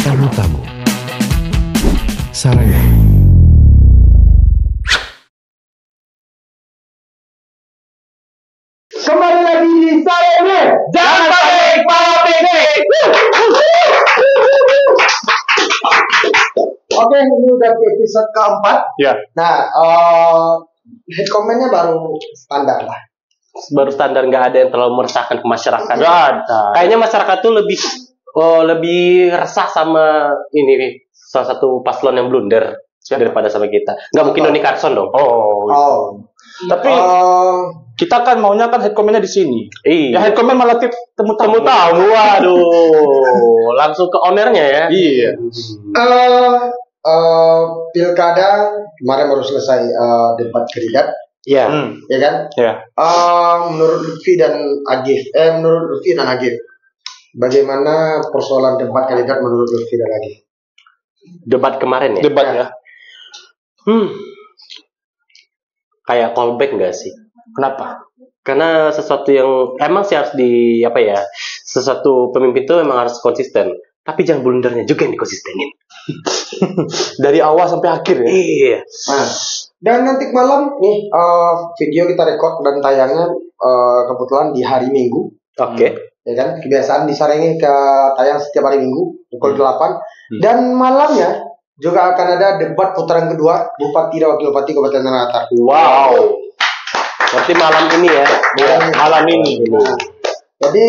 tamu-tamu. Sarangan. Kembali lagi di Sarangan. Jangan panik, malah pendek. Oke, ini udah di episode keempat. Ya, Nah, head comment-nya baru standar lah. Baru standar, nggak ada yang terlalu meresahkan ke masyarakat. nggak ada. Kayaknya masyarakat tuh lebih resah sama ini nih, salah satu paslon yang blunder daripada sama kita. Nggak mungkin Doni Carson dong. Oh, Tapi kita kan maunya kan head comment-nya di sini. Iya. Ya head comment malah temu Temu tamu, waduh, langsung ke ownernya ya. Iya. Pilkada kemarin baru selesai debat kandidat, Iya. ya kan? Ya. Menurut Lutfi dan Agif, bagaimana persoalan debat kandidat menurut Lutfi dan Agif? Debat kemarin ya. Debat ya. Kayak callback nggak sih? Kenapa? Karena sesuatu yang emang sih harus sesuatu pemimpin tuh memang harus konsisten. Tapi jangan blundernya juga yang dikonsistenin. Dari awal sampai akhir ya. Iya. Nah, dan nanti malam nih video kita record dan tayangnya kebetulan di hari Minggu, Oke. ya kan? Kebiasaan di Sarenge tayang setiap hari Minggu pukul 8. Dan malamnya juga akan ada debat putaran kedua Bupati dan Wakil Bupati Kabupaten Tanah Datar. Wow. Berarti malam ini ya. Malam ini. Jadi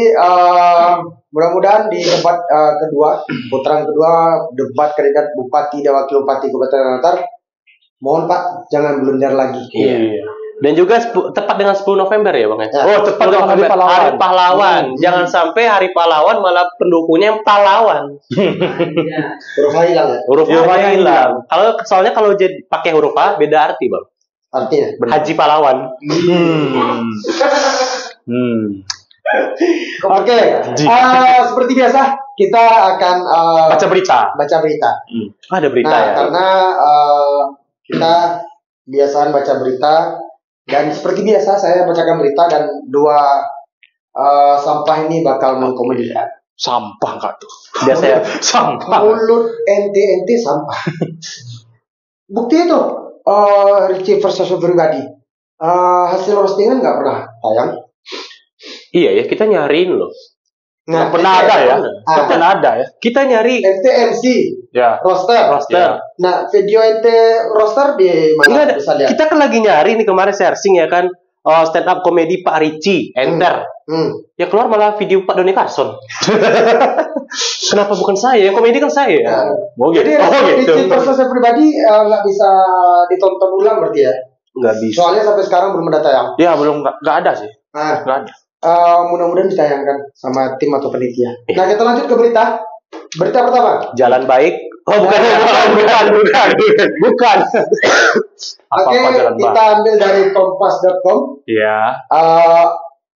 mudah-mudahan di debat putaran kedua debat kandidat Bupati dan Wakil Bupati Kabupaten Tanah Datar, mohon Pak jangan blunder lagi. Iya. Dan juga tepat dengan 10 November ya Bang ya. Ya. Oh, tepat dengan Hari Pahlawan. Hari pahlawan. Jangan sampai hari pahlawan malah pendukungnya yang pahlawan. Huruf A hilang ya. Huruf A hilang. Soalnya kalau jadi pakai huruf A beda arti Bang. Artinya. Haji pahlawan. Oke, seperti biasa kita akan Baca berita. baca berita. Ada berita Nah, ya. karena kita kebiasaan baca berita dan seperti biasa saya bacakan berita dan dua sampah ini bakal mengkomedikan. Sampah nggak tuh? Biasa ya. Sampah. Mulut ente sampah. Bukti itu Richie versus pribadi. Hasil roastingan nggak pernah tayang. Iya ya, kita nyariin loh. Nah, Pernah ada ya? Ah. Pernah ada ya? Kita nyari Ente MC Ya. roster. roster. Nah, video ente roster di mana Enggak ada. bisa lihat? Kita kan lagi nyari nih kemarin searching ya kan. Stand up komedi Pak Ricci, enter. Ya keluar malah video Pak Doni Carson. Kenapa bukan saya? Yang komedi kan saya. Mau gitu. Jadi Oh gitu. Richie versus pribadi nggak bisa ditonton ulang berarti ya? Nggak bisa. Soalnya sampai sekarang belum ada tayang. Ya belum nggak ada sih. Nah, Nggak ada. mudah-mudahan ditayangkan sama tim atau penitia. Nah, kita lanjut ke berita. Berita pertama. Jalan baik. Oh bukan. Bukan. Oke, jalan kita ambil dari kompas.com. Ya.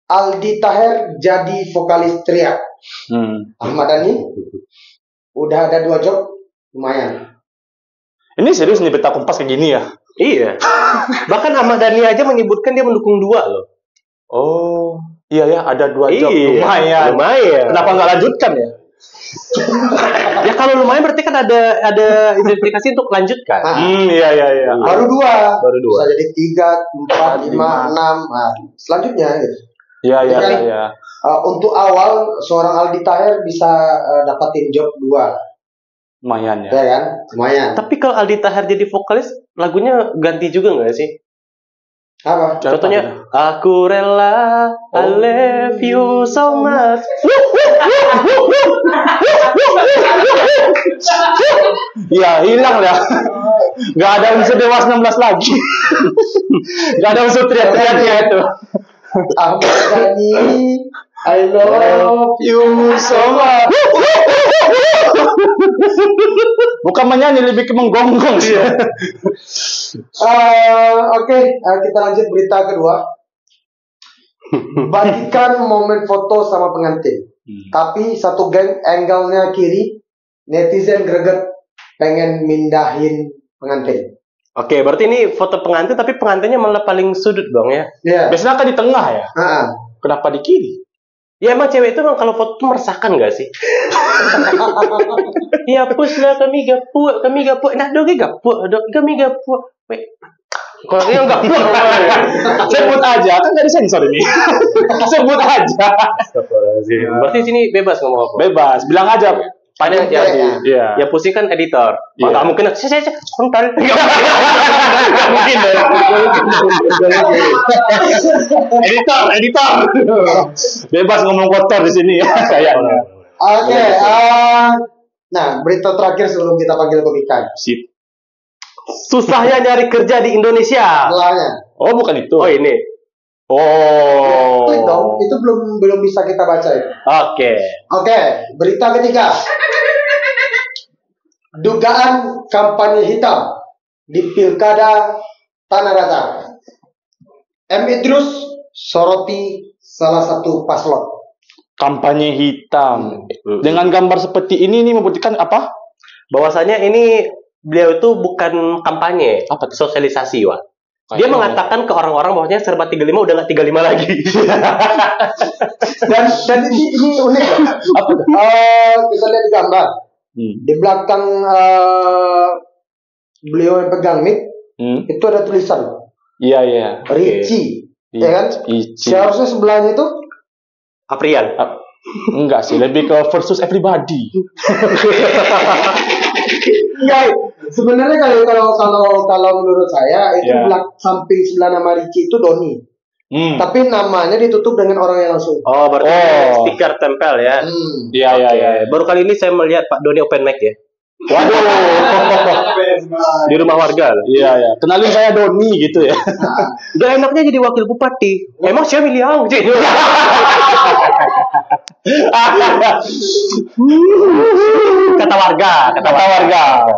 Aldi Taher jadi vokalis teriak. Ahmad Dhani udah ada 2 job, lumayan. Ini serius nih berita Kompas kayak gini ya? Iya. Bahkan Ahmad Dhani aja menyebutkan dia mendukung 2 loh. Oh, iya ya, ada 2 job. Iya, lumayan. Kenapa nggak lanjutkan ya? Ya kalau lumayan berarti kan ada identifikasi untuk lanjutkan. Iya. Baru 2. Baru 2. Bisa jadi 3, 4, 5, 6. Nah, selanjutnya gitu. Iya. Untuk awal seorang Aldi Taher bisa dapatin job 2. Lumayan ya. Ya kan? Lumayan. Tapi kalau Aldi Taher jadi vokalis, lagunya ganti juga nggak sih? Apa? Contohnya, aku rela, I love you so much. Ya, hilang ya. Nggak ada unsur Dewas 16 lagi. Nggak ada unsur teriak-teriaknya itu. Ahmad Dhani, I love you so much. Bukan menyanyi, lebih ke menggonggong sih. Oke, kita lanjut berita kedua. Bagikan momen foto sama pengantin. Tapi satu geng angle-nya kiri, netizen greget pengen mindahin pengantin. Oke, berarti ini foto pengantin tapi pengantinnya malah paling sudut dong ya. Iya. Biasanya kan di tengah ya. Heeh. Kenapa di kiri? Ya emang cewek itu kalau foto tuh meresahkan nggak sih? Ya push lah kami gapuk. Nah doge gapuk, kami gapuk. Kalau yang gapuk, Sebut aja, kan nggak disensor ini. Sebut aja. berarti sini bebas ngomong apa? Bebas, bilang aja. Padahal Ya, ya. Iya. ya pusing kan editor. Iya. Nggak mungkin. Saya kontol. Nggak mungkin. Editor. Bebas ngomong kotor di sini ya, kayaknya. Oke, nah berita terakhir sebelum kita panggil komika. Sip. Susahnya nyari kerja di Indonesia. Belahnya. Oh, bukan itu. Oh ini. Klik dong, itu belum bisa kita baca itu. Oke. Oke, berita ketiga. Dugaan kampanye hitam di Pilkada Tanah Datar. M. Idrus soroti salah satu paslon. Kampanye hitam. Dengan gambar seperti ini membuktikan apa? Bahwasanya ini beliau itu bukan kampanye, Apa? sosialisasi, Wak. Dia mengatakan ke orang-orang bahwasanya serba 35 udah nggak 35 lagi. Dan ini unik loh. Apa tuh? Kita lihat di gambar. Di belakang beliau yang pegang mic itu ada tulisan Iya. Ricci, ya kan? Ricci. Seharusnya sebelahnya itu Aprian. Enggak sih, lebih ke versus everybody. enggak. Sebenarnya kalau menurut saya itu samping sebelah nama Ricci itu Doni. Tapi namanya ditutup dengan orang yang langsung. Oh, berarti stiker tempel ya. Iya. Baru kali ini saya melihat Pak Doni open mic ya. Waduh. Di rumah warga. Iya. Kenalin saya Doni gitu ya. Gak enaknya jadi wakil bupati. Emang siapa milih aku? Kata warga.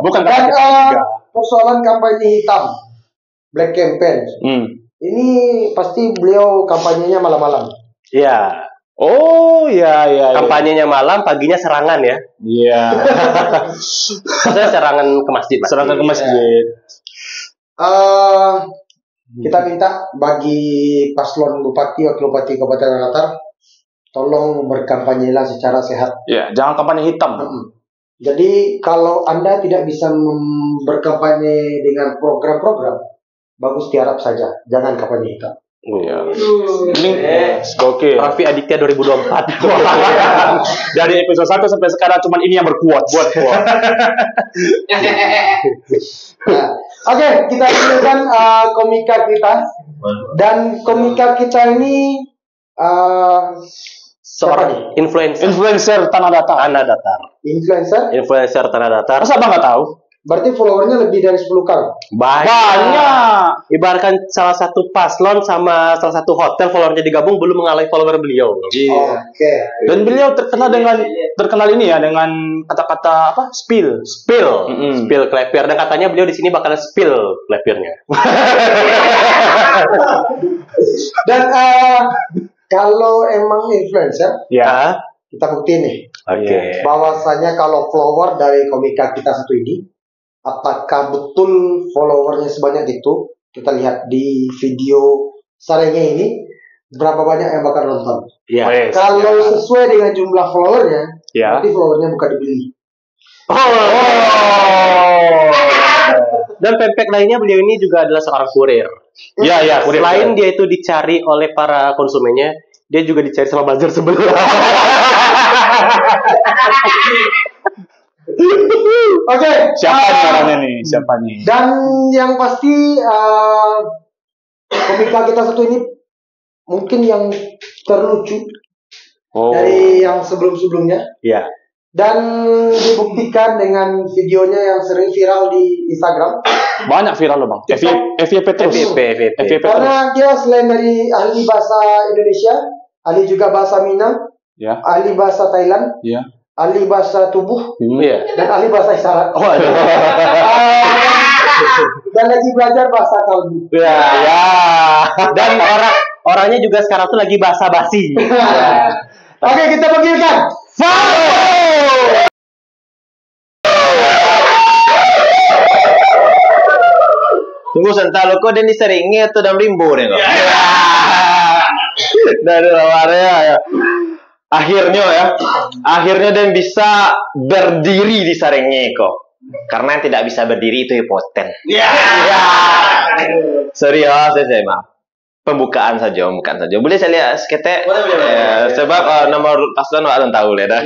Bukan kata Dan kita juga. persoalan kampanye hitam, Black Campaign. Ini pasti beliau kampanyenya malam-malam. Iya. Oh, iya. Kampanyenya malam, paginya serangan ya. Iya. Maksudnya serangan ke masjid. Mas. Serangan ke masjid. Kita minta bagi paslon bupati, wakil bupati Kabupaten Tanah Datar, tolong berkampanyelah secara sehat. Iya, jangan kampanye hitam. Jadi kalau Anda tidak bisa berkampanye dengan program-program, bagus tiarap saja, jangan kampanye hitam. Iya. Ini oke. Raffi Aditya 2024. Dari episode 1 sampai sekarang cuman ini yang berkuat. Nah, oke, kita lanjutkan komika kita. Dan komika kita ini Seorang influencer Tanah Datar. influencer. Tanah Datar. Masa Bang nggak tahu? Berarti followernya lebih dari 10 kali. Banyak. Ibaratkan salah satu paslon sama salah satu hotel followernya digabung belum mengalahkan follower beliau. Iya. Oke. Dan beliau terkenal ini ya dengan kata-kata apa? Spill Klepir, dan katanya beliau di sini bakal spill klepirnya. Dan kalau emang influencer, ya, kita buktiin nih. Oke. Bahwasanya kalau follower dari komika kita satu ini, apakah betul followernya sebanyak itu? Kita lihat di video sarengnya ini, berapa banyak yang bakal nonton. Iya. Kalau sesuai dengan jumlah followernya, berarti followernya bukan dibeli. Dan pempek lainnya beliau ini juga adalah seorang kurir. Iya, kurir. Selain dia itu dicari oleh para konsumennya, dia juga dicari sama buzzer sebelah. Oke. Siapa nih? Dan yang pasti komika kita satu ini mungkin yang terlucu dari yang sebelum-sebelumnya. Iya. Dan dibuktikan dengan videonya yang sering viral di Instagram. Banyak viral loh Bang. FYP terus. FYP Karena dia selain dari ahli bahasa Indonesia, ahli juga bahasa Minang, ahli bahasa Thailand, ahli bahasa tubuh, dan ahli bahasa isyarat. Dan lagi belajar bahasa kalbu. Dan orangnya juga sekarang tuh lagi basa-basi. Oke, kita panggilkan. Tunggu sebentar lo, kok Denny seringnya atau dalam rimbo nih kok? Dari lawarnya ya. akhirnya dan bisa berdiri di Sarengeko. Karena yang tidak bisa berdiri itu hipoten. Ya. Sorry ya, saya maaf. Pembukaan saja. Boleh saya lihat seketek? Boleh. Sebab nomor paslon orang tahu lah.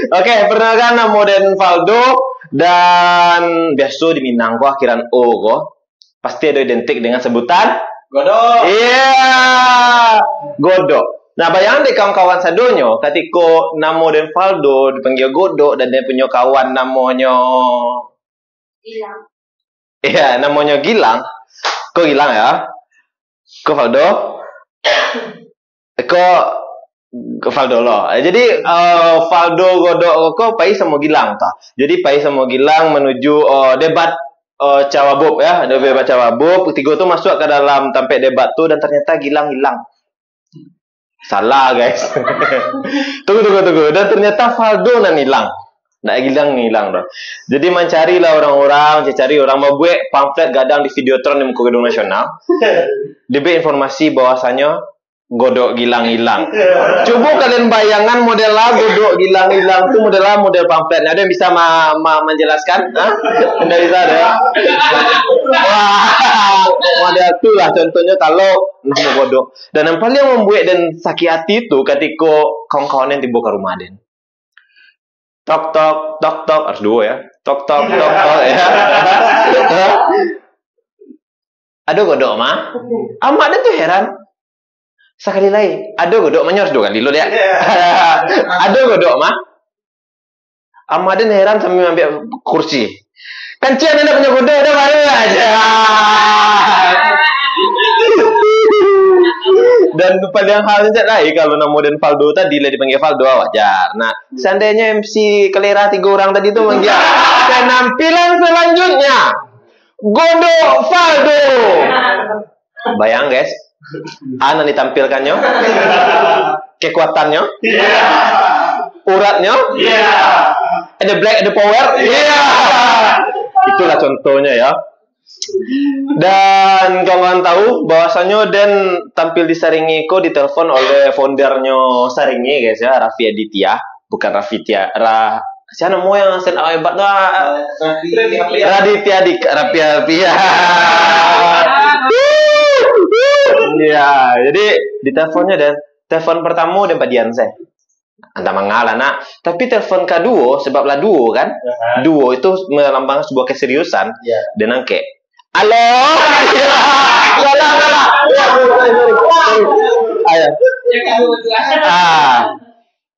Oke, perkenalkan nama Den Valdo dan biasa di Minang kok akhiran O kok. Pasti ada identik dengan sebutan Godok. Iya. Godok. Nah, bayangkan deh kawan-kawan sadonyo ketika nama Den Valdo dipanggil Godok dan dia punya kawan namanya Gilang. Iya, namanya Gilang. Kok Gilang ya? Kok Valdo? Kok Valdo loh. Jadi Valdo Godok kok pai sama Gilang ta. Jadi pai sama Gilang menuju debat Cawabub ya, debat Cawabub. Tiga tuh masuk ke dalam tampek debat tuh dan ternyata Gilang hilang. Salah guys. Tunggu. Dan ternyata Valdo nan hilang. Nak hilang dah. Jadi mencarilah orang-orang, cari orang mau buat pamflet gadang di Videotron di muka gedung nasional. Dia informasi bahwasanya Godok hilang. Coba kalian bayangan model Godok hilang itu model pamfletnya. Ada yang bisa menjelaskan? Anda bisa ada. Wah, model tu lah contohnya kalau nama Godok. Dan yang paling membuat dan sakit hati itu ketika kawan-kawan yang tiba ke rumah Den. Tok harus dua ya. Tok ya. Aduh Godok mah. Amat dia tuh heran. Sekali lagi, aduh Godok menyorot dua kali lo dia. Aduh Godok mah. Amaden heran sambil ambil kursi. Kan cian ada punya Godok udah baru aja. Dan paling halnya lagi kalau nama Den Valdo tadi lah dipanggil Valdo wajar. Nah, seandainya MC Kelera 3 orang tadi itu manggil penampilan selanjutnya Godok Valdo. Bayang guys. Ana ditampilkannya, kekuatannya, uratnya, ada black, ada power, itulah contohnya ya. Dan kawan tahu bahwasanya Den tampil di Sarengeko ditelepon oleh foundernya Sarenge guys ya, Raffi Aditya, bukan Raffi Tia, siapa nama yang stand up hebat tuh? Raffi Aditya. Ya, jadi diteleponnya dan telepon pertama dan padian saya. Anda mengalah nak. Tapi telepon kedua sebab lah duo kan. Duo itu melambangkan sebuah keseriusan. Dan angke. Halo. Salah. Ayo.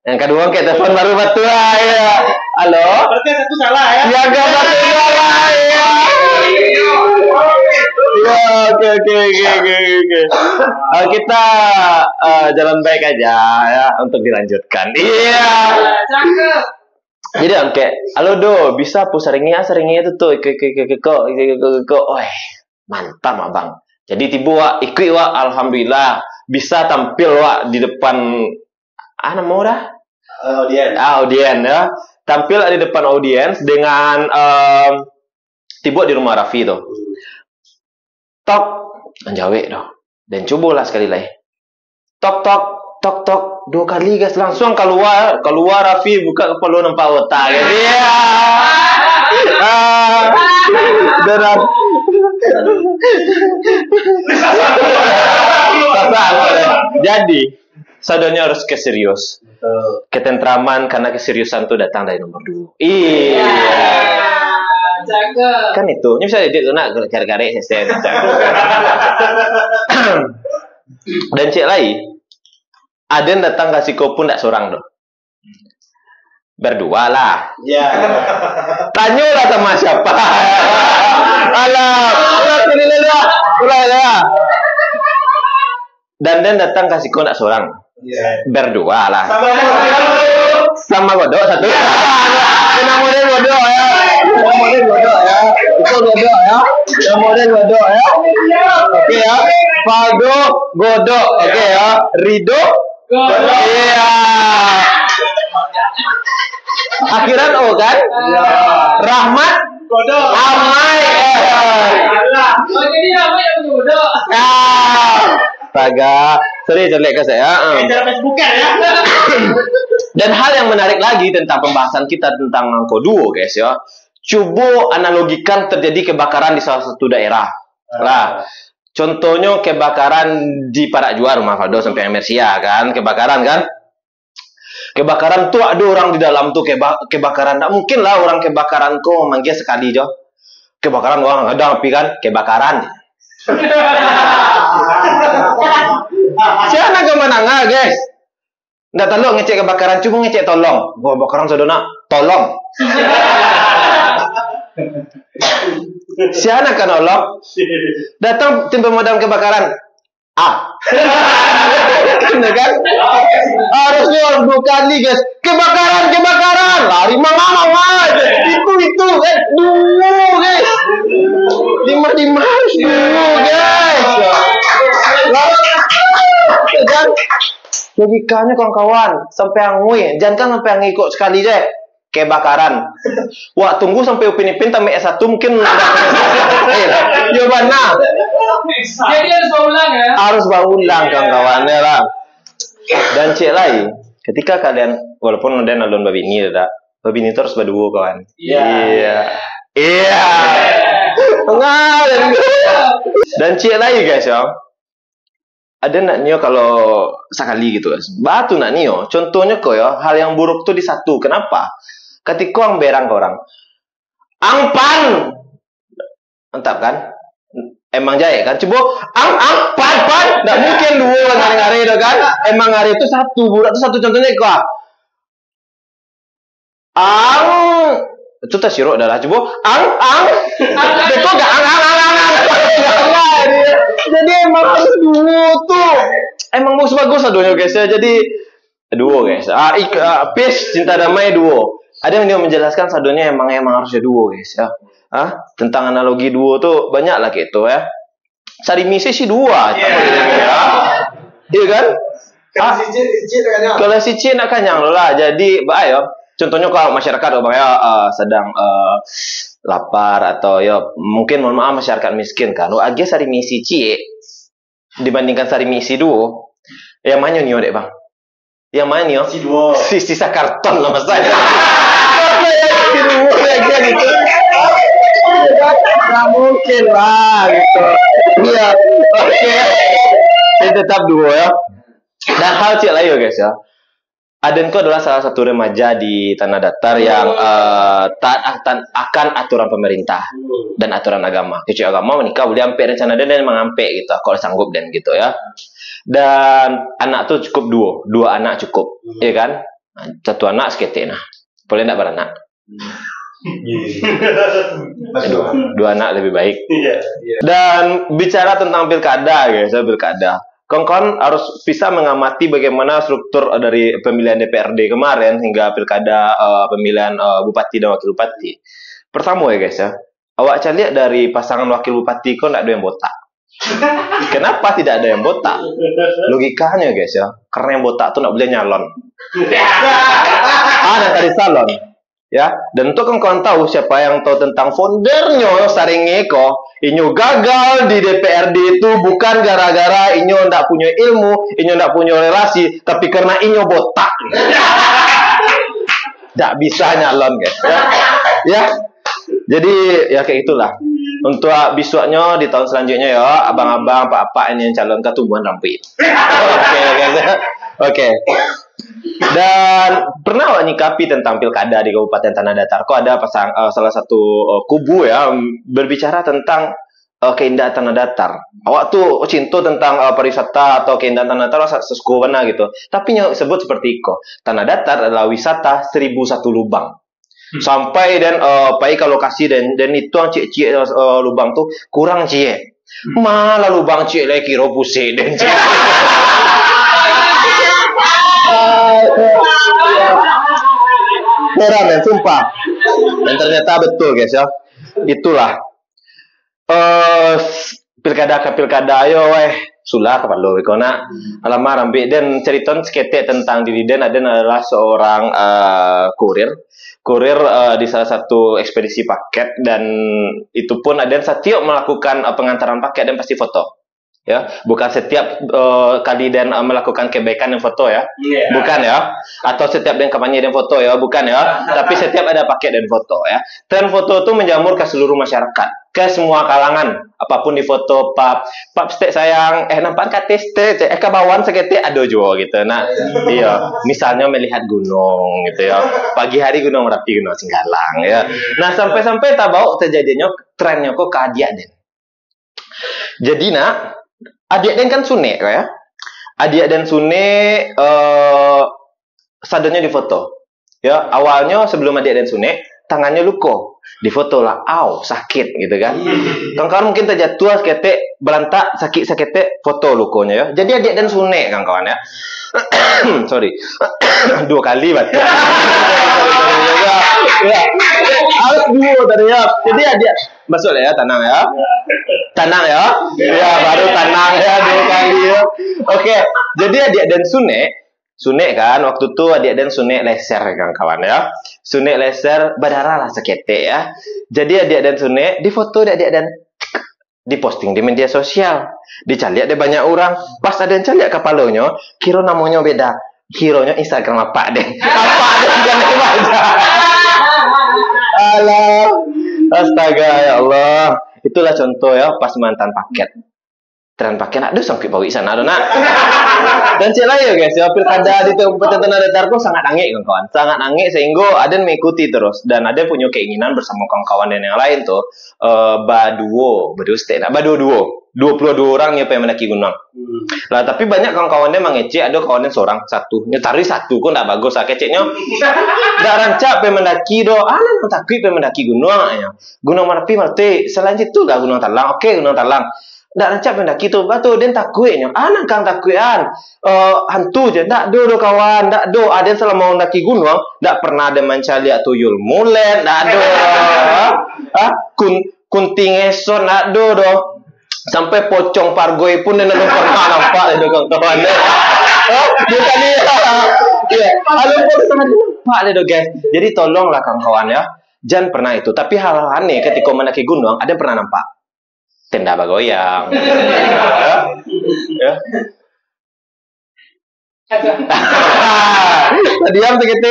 Yang kedua angke telepon baru betul ya. Halo. Berarti satu salah ya. Ya enggak satu salah ya. Oke. Kita jalan baik aja ya untuk dilanjutkan. Iya. Jadi kayak, halo Do, bisa saringnya itu tuh kok. Mantap abang. Jadi tiba ikut alhamdulillah bisa tampil di depan mau dah audien ya. Tampil di depan audiens dengan tiba di rumah Raffi tuh. Tok anjawe doh. Dan cobalah sekali lagi. Tok 2 kali guys, langsung keluar Raffi buka kepala nampak otak gitu ya. Jadi sadanya harus keserius. Ketentraman karena keseriusan itu datang dari nomor 2. Iya. Kan itu, ini bisa jadi nak cari-cari saya. Dan cek lagi, ada datang kasih kopi ndak seorang doh. Berdua lah. Ya. Tanyalah sama siapa. Alah, ulah. Dan datang kasih kopi ndak seorang. Berdua lah. Sama Godok satu. Namanya Godok ya. Model Godok ya. Itu Godok ya. Model Godok ya. Oke ya. Valdo Godok. Oke ya. Rido Godok. Iya. Akhiran O kan? Iya. Rahmat Godok. Amai. Jadi namanya Godok. Astaga. Sorry, jelek ke saya. Cara Facebookan ya. Dan hal yang menarik lagi tentang pembahasan kita tentang angko duo, guys ya. Coba analogikan terjadi kebakaran di salah satu daerah. Lah, contohnya kebakaran di Parak Juar, rumah Faldo sampai Mersia kan, kebakaran kan. Kebakaran tuh ada orang di dalam tuh kebakaran. Tak mungkin lah orang kebakaran kok manggil sekali jo. Kebakaran orang ada api kan, kebakaran. Siapa kemana nggak, guys? Nggak tahu ngecek kebakaran, cuma ngecek tolong. Gua kebakaran saudara, tolong. Siapa kan nolong? Datang tim pemadam kebakaran. Kan? Harusnya 2 kali, guys. Kebakaran. Lari mama. Itu kan dulu, guys. Lima harus dulu, guys. Kan? Logikanya kawan-kawan, sampai angui, jangan kan sampai angui ikut sekali deh. Kebakaran. Wah, tunggu sampai Upin Ipin sampai S1 mungkin jawabannya. Jadi harus berulang ya. Harus berulang kawan-kawannya lah. Dan cek lagi, ketika kalian walaupun ada nalon babi ini itu harus berdua kawan. Iya. Dan cek lagi guys ya. Ada nak nio kalau sekali gitu guys. Batu nak nio. Contohnya kok ya, hal yang buruk tuh di satu. Kenapa? Ketika orang berang ke orang. Angpan. Mantap kan? Emang jaya kan? Coba pan. Nggak mungkin dua ngari-ngari itu kan? Emang ngari itu satu. Burak itu satu contohnya kok. Itu tak sirok dah lah. Coba betul gak? Jadi emang harus duo tuh. Emang bagus aduhnya guys ya. Jadi duo guys. Peace, cinta damai duo. Ada yang menjelaskan sadonya emang harusnya duo guys ya. Tentang analogi duo tuh banyak lah gitu ya. Cari misi sih dua. Iya kan? Kalau si C nak kanyang lo lah. Jadi ayo. Contohnya kalau masyarakat sedang lapar atau ya mungkin mohon maaf masyarakat miskin kan. Agak sari misi C dibandingkan sari misi duo. Yang mana nih dek bang? Yang mana nih? Si duo. Sisa karton lah mas saya. Si duo aja gitu. Nggak mungkin lah gitu. Iya. Oke. Ini tetap duo ya. Dan hal cik lain guys ya. Adenko adalah salah satu remaja di Tanah Datar yang taat akan aturan pemerintah dan aturan agama. Cucu agama menikah boleh ampe rencana dan mengampe gitu, kalau sanggup dan gitu ya. Dan anak tuh cukup dua anak cukup, ya kan? Satu anak sekete nah, boleh nak beranak? Dua anak lebih baik. Dan bicara tentang pilkada guys, pilkada. Kawan-kawan harus bisa mengamati bagaimana struktur dari pemilihan DPRD kemarin hingga pilkada pemilihan bupati dan wakil bupati. Pertama ya guys ya, awak lihat dari pasangan wakil bupati kok tidak ada yang botak. Kenapa tidak ada yang botak? Logikanya guys ya, karena yang botak tuh tidak boleh nyalon. Dari salon. Ya, dan untuk kawan tahu siapa yang tahu tentang foundernya Saringeko, Inyo gagal di DPRD itu bukan gara-gara Inyo ndak punya ilmu, Inyo ndak punya relasi, tapi karena Inyo botak. Ndak bisa nyalon guys. Ya. Jadi ya kayak itulah. Untuk besoknya di tahun selanjutnya ya, abang-abang, pak-pak ini yang calon ke tumbuhan rampik. Oke guys. Oke. Dan pernah awak nyikapi tentang pilkada di Kabupaten Tanah Datar? Kok ada salah satu kubu ya berbicara tentang keindahan Tanah Datar. Awak tuh cinta tentang pariwisata atau keindahan Tanah Datar sesuku mana gitu. Tapi yang sebut seperti itu. Tanah Datar adalah wisata 1001 lubang. Sampai dan pai ke lokasi dan itu yang cik lubang tuh kurang cik. Malah lubang cik lagi kira pusing dan cik. Heran ya, sumpah. Dan ternyata betul guys ya. Itulah pilkada ayo sulah kapan lo ikona alamar ambil dan ceriton sekete tentang diri dan adalah seorang kurir di salah satu ekspedisi paket dan itu pun ada setiap melakukan pengantaran paket dan pasti foto. Ya, bukan setiap kali dan melakukan kebaikan dan foto ya, bukan ya, atau setiap dan kampanye dan foto ya, bukan ya, tapi setiap ada paket dan foto ya. Tren foto itu menjamur ke seluruh masyarakat, ke semua kalangan, apapun di foto pap stek sayang, nampak kate stek, kabawan sekete ada juga gitu. Nah, iya, misalnya melihat gunung gitu ya, pagi hari Gunung Merapi, Gunung Singgalang ya. Nah, sampai-sampai tak bau terjadinya trennya kok ke adik den. Jadi nak adik den kan Sune ya. Adik dan Sune sadanya di foto. Ya, awalnya sebelum adik dan Sune, tangannya luka. Di foto lah, sakit gitu kan. Kawan-kawan mungkin terjatuh sakit, berantak sakit foto lukanya ya. Jadi adik dan Sune kawan-kawan ya. Sorry. 2 kali batuk. Ya. Harus 2 tadi ya. Jadi adik masuk ya, tenang ya. Tenang ya. Ya, baru tenang ya 2 kali ya. Oke. Jadi adik dan Sune kan waktu itu adik dan Sune leser kawan-kawan ya. Sune leser berdarah lah sekete ya. Jadi adik dan Sune difoto adik dan diposting di media sosial. Dicaliak ada banyak orang. Pas ada yang caliak kepalanya, kira namanya beda. Kironya Instagram apa deh? Apa ada juga aja. Alah. Astaga ya Allah. Itulah contoh ya pas mantan paket. Tren paket aduh sangkut bau sana ada nak. Dan cek lah ya guys ya, pilkada di Kabupaten Tanah Datar kok sangat nangis kawan-kawan. Sangat nangis sehingga ada mengikuti terus dan ada punya keinginan bersama kawan-kawan dan yang lain tuh baduo stand up 22 orang yang pengen mendaki gunung. Lah tapi banyak kawan-kawannya mengecek, ada kawannya seorang satu, nyetari satu kok ndak bagus lah keceknya. Ndak rancak pengen mendaki do, anak takut pengen mendaki gunung ya. Gunung Merapi selain itu lah Gunung Talang. Oke, Gunung Talang. Ndak rancak mendaki tu batu den takutnya. Anak kang takutan. Hantu je ndak do kawan, ndak do. Ada selama mendaki gunung ndak pernah ada mencaliak tuyul mulet, ndak do. Kunting esot ndak do. Sampai pocong pargoi pun dan pernah nampak itu kawan-kawan. Bukan dia. Ya, alur pun sangat nampak itu guys. Jadi tolonglah kawan-kawan ya. Jangan pernah itu. Tapi hal aneh ketika mendaki gunung ada pernah nampak tenda bagoyang. Ya. Diam segitu.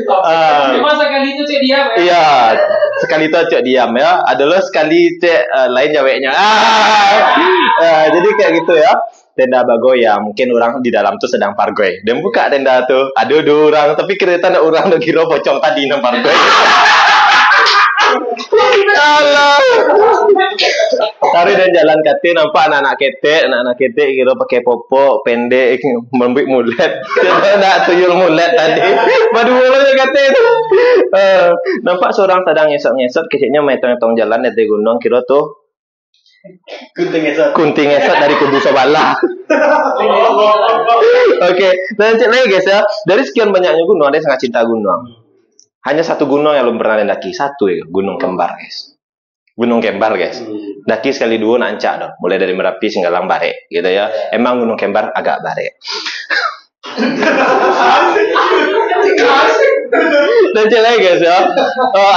Cuma sekali itu cek diam ya. Iya, sekali itu cek diam ya. Adalah sekali cek lain jawabnya. Jadi kayak gitu ya. Tenda bagoyang, mungkin orang di dalam tuh sedang pargoy. Dan buka tenda tuh, ada 2 orang, tapi kereta ada orang udah kira pocong tadi nang pargoy. Allah. Tari dan jalan kate nampak anak-anak kete kira pakai popok pendek membik mulet. Nak tuyul mulet tadi. Madu mulanya kate itu. Nampak seorang sedang ngesot keciknya metong-metong jalan dari gunung kira tuh kunting esot dari kubu Sabala. Oke, dan cek lagi guys ya. Dari sekian banyaknya gunung ada yang sangat cinta gunung. Hanya satu gunung yang belum pernah daki, satu ya, Gunung Kembar guys. Gunung Kembar guys. Daki sekali 2 nancak dong. Mulai dari Merapi Singgalang Bare gitu ya. Emang Gunung Kembar agak bare. Dan cek lagi guys ya.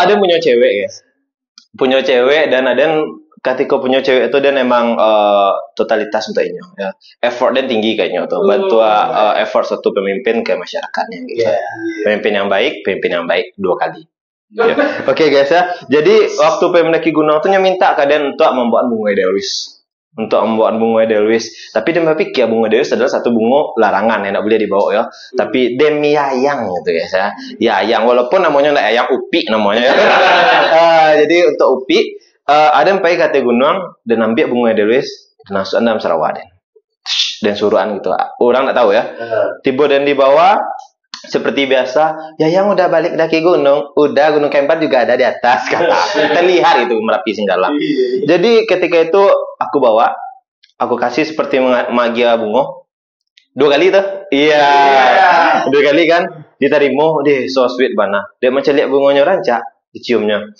Ada punya cewek guys. Punya cewek dan ada yang ketika punya cewek itu dan emang totalitas untuknya ya. Effort dan tinggi kayaknya tuh. Bantu effort satu pemimpin ke masyarakatnya gitu. Pemimpin yang baik 2 kali. Ya. Oke guys ya. Jadi waktu mendaki gunung tuh minta keadaan untuk membuat bunga Edelweiss. Tapi dia berpikir bunga Edelweiss adalah satu bunga larangan yang tidak boleh dibawa ya. Tapi demi yayang gitu guys ya. Yayang walaupun namanya tidak yayang upi namanya ya. Jadi untuk upi ada yang pergi ke gunung dan ambil bunga Edelweiss dan masukkan dalam Sarawak dan suruhan gitu. Orang tak tahu ya. Tiba dan dibawa seperti biasa. Yang udah balik daki gunung, udah Gunung Kembar juga ada di atas kata. Terlihat itu Merapi Singgalang. Jadi ketika itu aku kasih seperti magia bunga 2 kali tuh. Iya. 2 kali kan diterima deh so sweet bana. Dia menceliak bunganya rancak, diciumnya.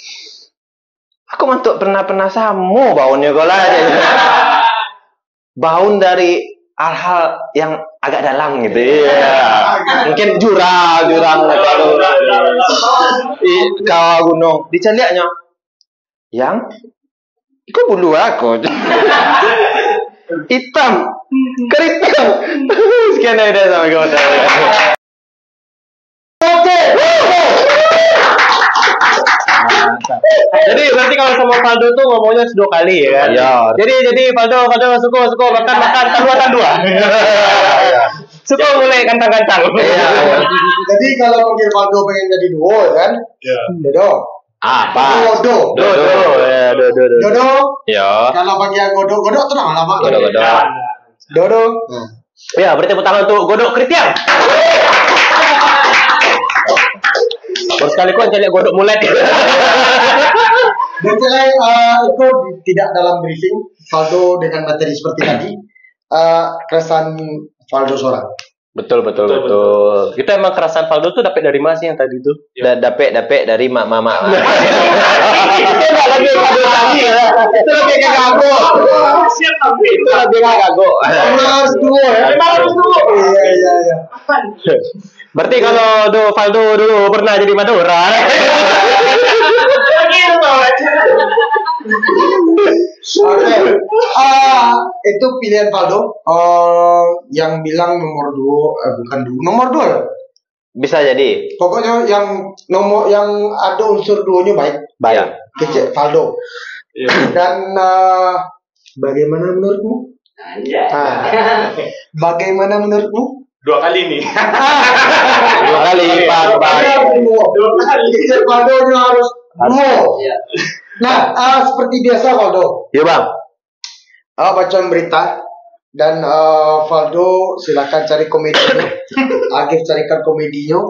Aku mantuk pernah samu baunya gola aja. Baun dari hal-hal yang agak dalam gitu. Iya. Mungkin jurang kalau kawah gunung diceliaknya. Yang Kok bulu aku? Hitam, keriting. Sekian dari saya sama kawan. Oke. Jadi berarti kalau sama Faldo tuh ngomongnya 2 kali ya kan? Iya. Jadi Faldo suko makan dua. Suko mulai kantang-kantang. Iya. Jadi kalau panggil Faldo pengen jadi duo kan? Iya. Dodo. Apa? Dodo. Ya, do. Dodo. Ya. Kalau panggil Godok tenang lama. Godok. Dodo. Ya, berarti tepuk tangan untuk Godok Kritian. Baru sekali kau cari Godok mulet. Dan saya itu tidak dalam briefing Faldo dengan materi seperti tadi. Keresahan Faldo seorang. Betul. Kita emang kerasan Faldo tuh dapat dari Mas yang tadi tuh. Dapet dari mama. Itu enggak lagi Faldo tadi ya. Itu lebih ke gago. Siap tapi. Itu lebih ke gago. Harus duo ya. Harus duo. Iya. Berarti kalau Faldo dulu pernah jadi Madura. Begitu aja. Oke. Itu pilihan Faldo. Yang bilang nomor 2 bukan nomor 2 ya. Bisa jadi. Pokoknya yang ada unsur duonya baik. Baik. Kecil Faldo. Dan bagaimana menurutmu? Bagaimana menurutmu? 2 kali nih. 2 kali lipat. Kecil Faldo harus duo. Nah, seperti biasa Faldo. Iya bang. Bacaan berita dan Faldo silakan cari komedinya. Agif carikan komedinya.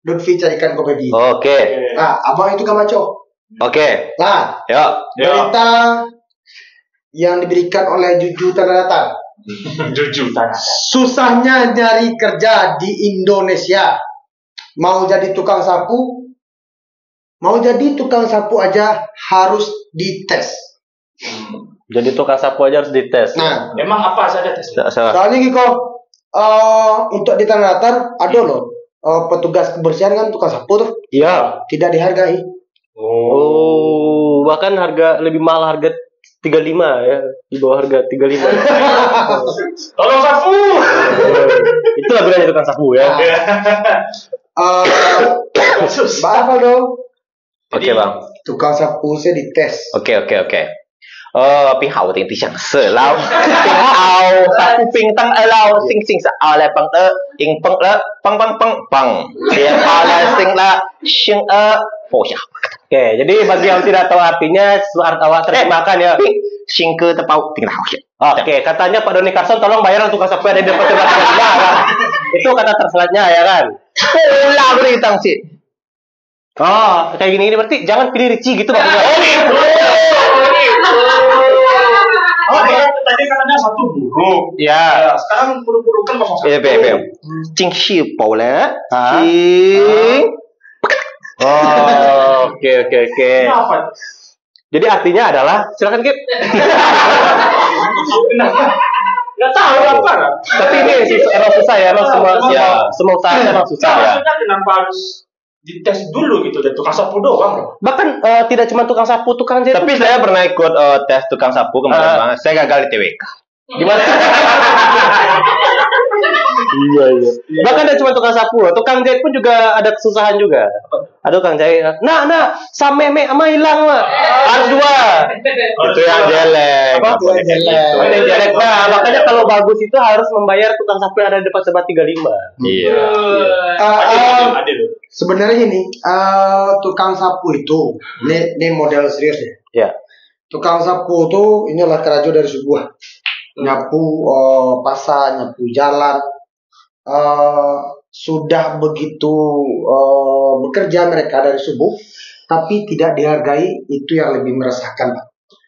Lutfi carikan komedinya. Oke. Nah, abang itu kan maco. Oke. Nah, Yuk. berita yang diberikan oleh Juju Tanah Datar. Jujur tanah. Susahnya nyari kerja di Indonesia. Mau jadi tukang sapu aja harus dites. Jadi tukang sapu aja harus dites. Nah, Emang apa saja tes? Salah. soalnya Kiko, untuk di Tanah Datar ada loh petugas kebersihan kan tukang sapu tuh Iya. tidak dihargai. Oh, bahkan harga lebih mahal harga 35 ya, di bawah harga 35. Tolong sapu. Itulah gunanya tukang sapu ya. Maaf Aldo, Oke bang. tukang sapu saya dites. Oke. Ping hao ting ti xiang se lao. Ping hao sapu ping tang lao sing sing sa ale pang ing pang pang pang. Dia ale sing la xing po xia. Oke, jadi bagi yang tidak tahu artinya, awak terjemahkan ya. Xing ke tepau ting lao xia. Oke, katanya Pak Doni Carson tolong bayar tukang sapu yang ada di depan sebelah kan? Itu kata terselatnya ya kan? Pola beri tang si. Oh, kayak gini berarti jangan pilih Ricci gitu maksudnya. Tadi katanya satu buruk. Ya. Sekarang buruk-buruk kan kosong satu. Iya. Jing xi po le. Jing. Oh, oke. Kenapa? Jadi artinya adalah, silakan Kip. Nggak tahu apa. Tapi ini emang susah ya, emang semua usaha emang susah ya. Maksudnya kenapa harus dites dulu gitu dan tukang sapu doang? Bahkan tidak cuma tukang sapu, tukang jahit. Tapi saya pernah ikut tes tukang sapu kemarin banget. Saya gagal di TWK. Gimana? Iya. Bahkan tidak cuma tukang sapu, tukang jahit pun juga ada kesusahan juga. Ada tukang jahit. Nah, sama ama hilang lah. Harus 2. Itu yang jelek. Apa? Yang jelek. Nah, makanya kalau bagus itu harus membayar tukang sapu yang ada di depan sebat 35. Iya. Adil. Sebenarnya ini tukang sapu itu, ini model serius ya. Ya. Tukang sapu itu inilah kerajo dari sebuah nyapu pasar, nyapu jalan. Sudah begitu bekerja mereka dari subuh, tapi tidak dihargai, itu yang lebih meresahkan, Pak.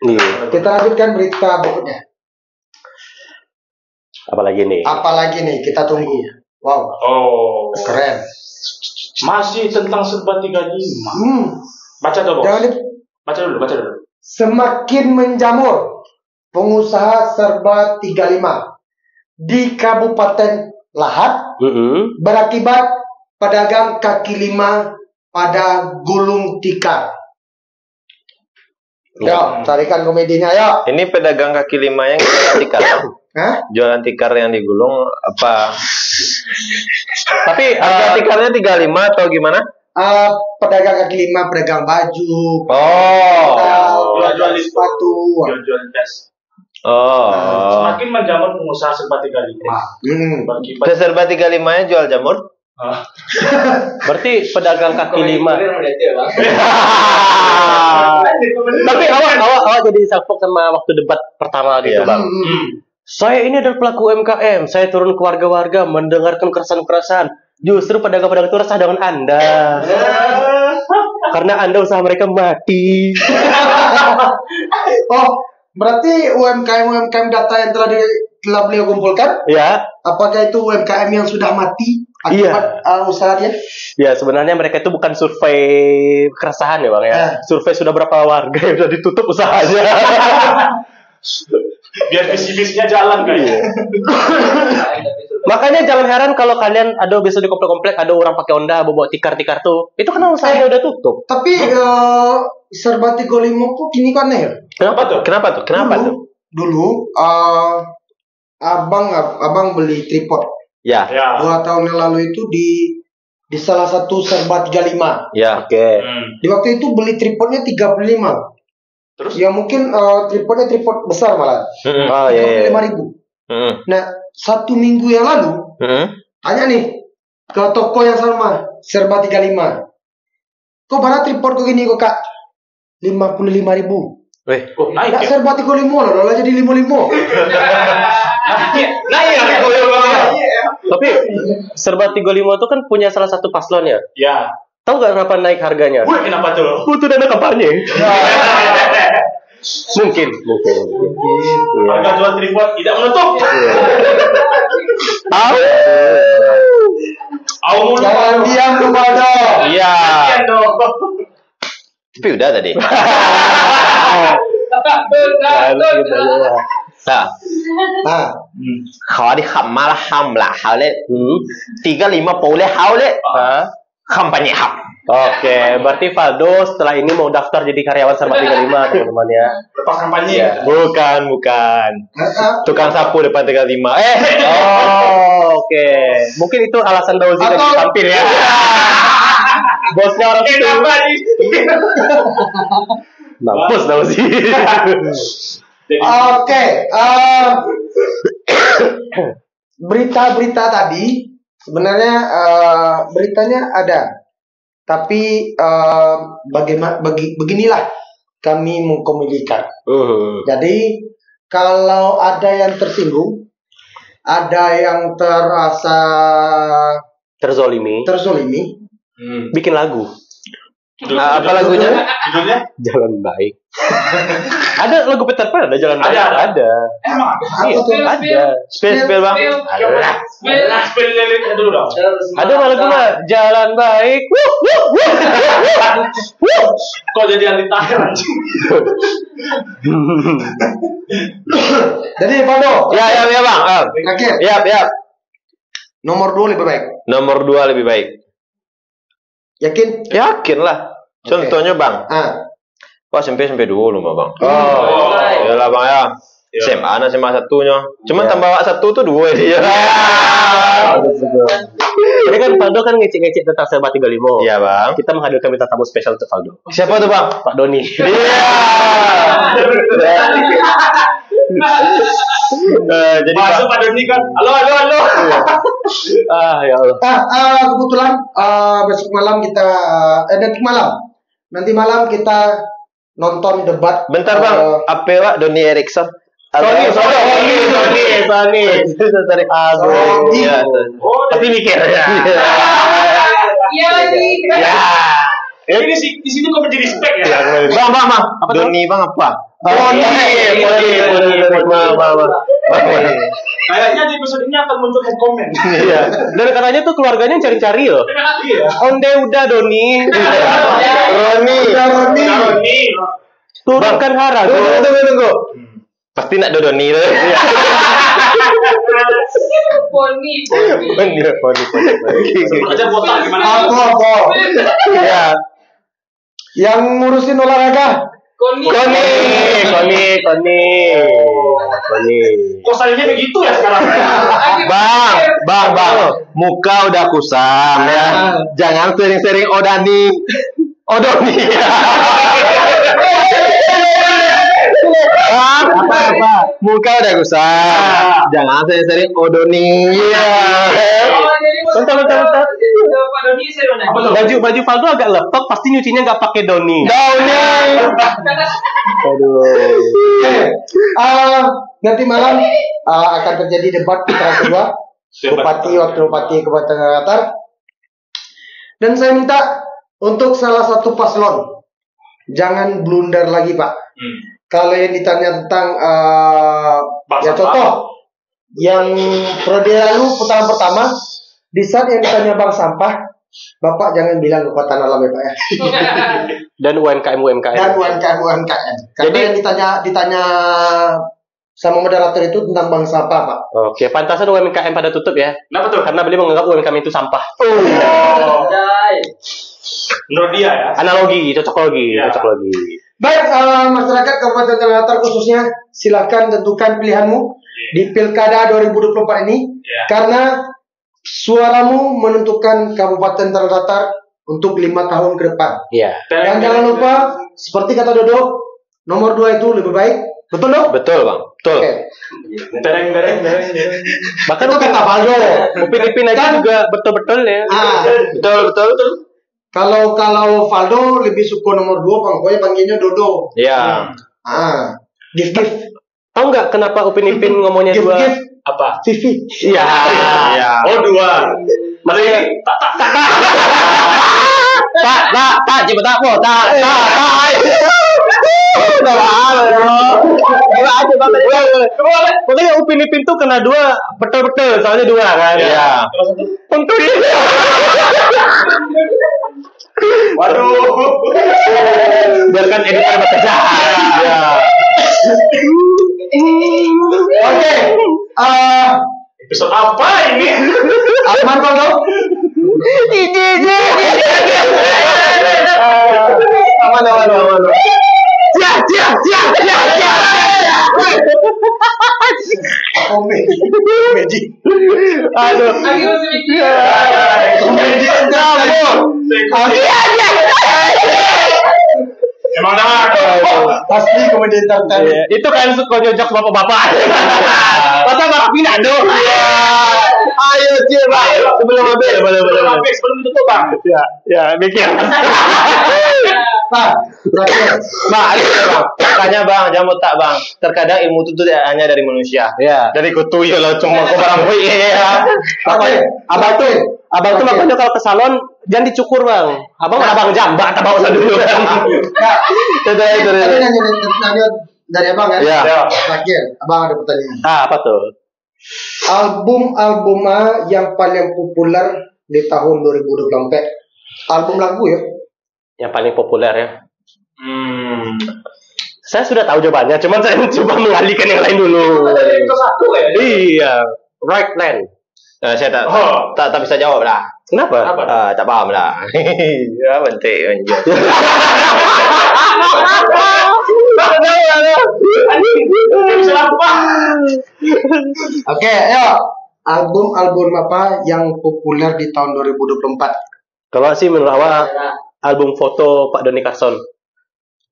Iya. Kita lanjutkan berita berikutnya. Apalagi nih? Kita tunggu. Wow, Oh. keren. Masih tentang serba 35. Baca tuh, Bos. Jangan Baca dulu. Semakin menjamur pengusaha serba 35 di Kabupaten Lahat berakibat pedagang kaki lima pada gulung tikar. Yuk, carikan komedinya, yuk. Ini pedagang kaki lima yang jualan tikar. Hah? Jualan tikar yang digulung apa? Tapi Harga tikarnya 35 atau gimana? Pedagang kaki lima, pedagang baju, Oh. Jual di sepatu. jual tes. Oh. Semakin menjamur pengusaha serba 35. Bagi Serba 35-nya jual jamur? berarti pedagang kaki lima. Tapi awak jadi salfok sama waktu debat pertama gitu, Iya. Bang. Saya ini adalah pelaku UMKM. Saya turun ke warga-warga mendengarkan keresahan-keresahan. Justru pedagang-pedagang itu resah dengan Anda. Karena Anda usaha mereka mati. Oh, berarti UMKM data yang telah beliau kumpulkan, Ya. apakah itu UMKM yang sudah mati akibat usaha dia? Ya, sebenarnya mereka itu bukan survei keresahan ya, Bang ya. Survei sudah berapa warga yang sudah ditutup usahanya. biar visi-visinya jalan kayaknya. Makanya jangan heran kalau kalian ada besok di komplek-komplek ada orang pakai Honda bawa tikar-tikar tuh. Itu kan usahanya udah tutup. Tapi serba 35 kok kini kan ya? Kenapa tuh? Kenapa tuh? Dulu abang beli tripod Ya. 2 tahun yang lalu itu di salah satu serba 35. Ya. Oke. Di waktu itu beli tripodnya 35. Terus? Ya mungkin tripodnya tripod besar malah. Oh iya. 35.000. Nah, 1 minggu yang lalu tanya nih ke toko yang sama serba 35. Kok mana tripod kok gini kok Kak? 55.000. Weh. Oh, naik Nggak ya? serba 35 loh, jadi 55. Naik ya? Tapi serba 35 itu kan punya salah satu paslon ya. Ya. Tahu gak kenapa naik harganya? Wih, kenapa tuh? Butuh dana kampanye. Mungkin. Harga jual tripod tidak menutup. Au Jangan diam kepada. Iya. Iya dong. Tapi udah tadi. Nah, Nah, ขอที่ขับมาแล้วห้ามละเขาเลย35 boleh hau le. Kampanye hap. Oke, berarti Valdo setelah ini mau daftar jadi karyawan serba 35 teman-teman ya. Lepas kampanye. Bukan. Tukang sapu depan 35. Oh, oke. Mungkin itu alasan Dauzi tadi Atau- tampil ya. Bosnya orang itu. Kenapa nih? Mampus Dauzi. oke. Berita-berita tadi sebenarnya beritanya ada, tapi beginilah kami mengkomedikan. Jadi kalau ada yang tersinggung, ada yang terasa Terzolimi. Bikin lagu. Nah, apa lagunya? Judulnya? Jalan Baik. Ada lagu Peter Pan, ada Jalan Baik. Ada. Ada. Emang Iya, ada. Spill bang. Alah. Spill liriknya dulu dong. Ada mah lagu mah Jalan Baik. Kok jadi anti tahir anjing? Jadi Valdo, Ya bang. akhir Ya. nomor 2 lebih baik. Nomor 2 lebih baik. Yakin? Yakin lah. Contohnya bang. Wah SMP dulu mah bang. Oh. Yalah bang ya. SMA ada SMA satunya. Cuman tambah satu tuh 2 dia. Ini kan Valdo kan ngecek-ngecek tentang serba 35. Iya bang. Kita menghadirkan bintang tamu spesial untuk Valdo. Siapa tuh bang? Pak Doni. Iya. Jadi Masuk pada ini kan. Halo. Ya Allah. Kebetulan besok malam kita nanti malam kita nonton debat. bentar bang. Apa pak Doni Erickson? Sony. Dari Agung. Iya. Tapi mikir ya. Ini di sini kok menjadi spek ya? Bang. Doni bang apa? Poni. Kayaknya di episode ini akan muncul head comment. Iya. Dan katanya tuh keluarganya cari-cari loh. Iya. Onde udah Doni. Roni. Turunkan harga. Tunggu. Pasti nak Doni tuh. Poni. Sebut aja botak gimana? Apa? Iya. Yang ngurusin olahraga Koni. Kok sayangnya begitu ya sekarang? Bang, muka udah kusam ya. Jangan sering-sering odoni. Apa? Muka udah kusam. Jangan sering-sering odoni. Iya. Bentar. Baju Faldo agak lepek, pasti nyucinya nggak pakai Doni. Aduh. Nanti malam akan terjadi debat putaran kedua wakil bupati Kabupaten Makassar. Dan saya minta untuk salah satu paslon jangan blunder lagi, Pak. Kalau yang ditanya tentang ya contoh yang periode lalu putaran pertama, di saat yang ditanya bank sampah, Bapak jangan bilang kekuatan alam ya Pak ya. Dan UMKM. Karena Jadi yang ditanya sama moderator itu tentang bank sampah, Pak. Oke, pantasan UMKM pada tutup ya. Kenapa tuh? Karena beliau menganggap UMKM itu sampah. Menurut dia ya. Analogi, cocok logi. Baik, masyarakat Kabupaten Makassar khususnya, silakan tentukan pilihanmu di Pilkada 2024 ini, karena suaramu menentukan Kabupaten Makassar untuk 5 tahun ke depan. Iya. Dan jangan lupa, seperti kata Dodo, nomor 2 itu lebih baik. Betul dong? Betul, Bang. Betul. Oke. Bereng. Bahkan Itu kata Valdo. Upin aja juga betul-betul ya. Betul. Kalau Valdo lebih suka nomor 2, pokoknya panggilnya Dodo. Iya. Gift. Tahu nggak kenapa Upin ngomongnya dua? Gift. Apa? Vivi. Iya. Oh, 2. Maksudnya tak cepet tak. Pokoknya Upin tuh kena 2 betul-betul, soalnya 2 kan. Iya. Untuk ini. Waduh. Biarkan editor bekerja. Iya. Oke. Episode apa ini? Aman Valdo? Aman. Komedi. Aduh. Komedi Emang dah. Pasti komedi entertainment. Itu kan suka nyojok bapak-bapak. Masa marah Pinado? Ayo, Bang. Sebelum habis. Sebelum ditutup, Bang. Ya, mikir. Pak, terakhir. Bang. Tanya Bang, jamu tak Bang. Terkadang ilmu itu tidak hanya dari manusia. Ya. Dari kutu ya lo cuma kau barang ya. Abang tuh makanya kalau ke salon jangan dicukur bang. Abang jambat abang usah dulu. Tadi nanya dari abang kan? Iya. Terakhir, abang ada pertanyaan. Apa tuh? Album yang paling populer di tahun 2024. Album lagu ya? Yang paling populer ya. Saya sudah tahu jawabannya, cuman saya coba mengalihkan yang lain dulu. Itu satu ya. Iya, Right Land. Saya tak bisa jawab lah. Kenapa? Tak paham lah. Ya penting anjir. Oke, ayo. Album apa yang populer di tahun 2024? Kalau sih menurut awak album foto Pak Doni Carson.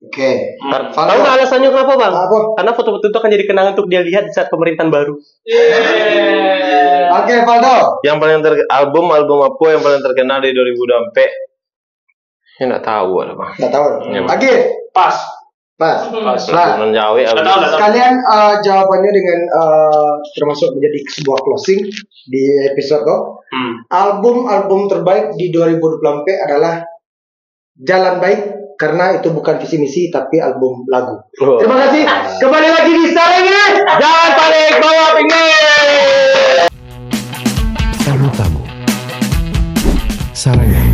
Oke. Tahu nggak alasannya kenapa bang? Apa? Karena foto-foto itu akan jadi kenangan untuk dia lihat di saat pemerintahan baru. Oke, Valdo. Yang paling album apa yang paling terkenal di 2024? Saya nggak tahu ada Bang. Nggak tahu. Iya, Bang. Lagi. Pas. Nah, Menjawab Nggak tahu. kalian jawabannya dengan termasuk menjadi sebuah closing di episode kok. Album terbaik di 2024 adalah Jalan Baik, karena itu bukan visi misi tapi album lagu. Terima kasih. Kembali lagi di Sarangnya. Jangan panik, bawa pinggir. Tamu-tamu Sarangnya.